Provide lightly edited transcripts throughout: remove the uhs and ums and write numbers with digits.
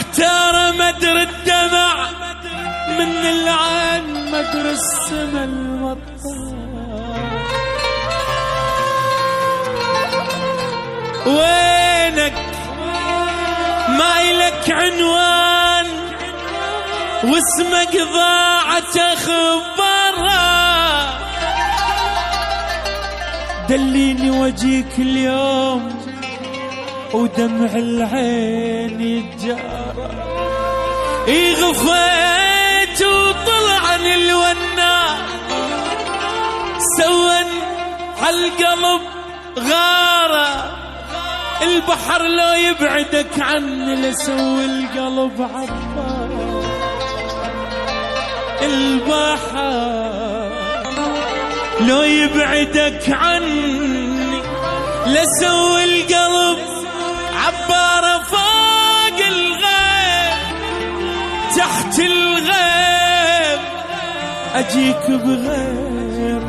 محتارة مدر الدمع من العين مدر السما المطر. وينك ما إلك عنوان واسمك ضاعت أخبارها. دليني وجيك اليوم ودمع العين يتجارى. غفيت وطلع الونا سوى عالقلب غارة. البحر لو يبعدك عني لسوي القلب عبار. البحر لو يبعدك عني لسوي القلب عبارة. فوق الغيب تحت الغيب أجيك بغير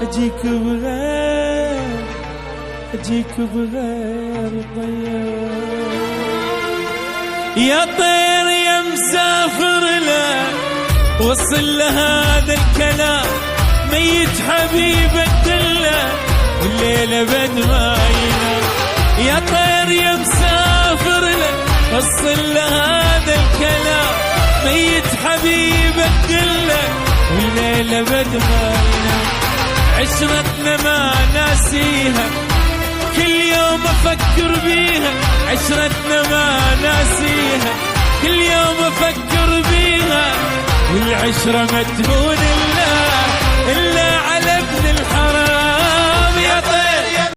أجيك بغير أجيك بغير طير. يا طير يا مسافر له وصل لهذا الكلام. ميت حبيبك دله والليلة بد ما ينام. يا طير يا مسافر له وصل لهذا الكلام. ميت حبيبك دله والليلة بد ما ينام. عشرتنا ما ناسيها كل يوم أفكر بيها. عشرتنا ما ناسيها كل يوم أفكر بيها. والعشرة مدهون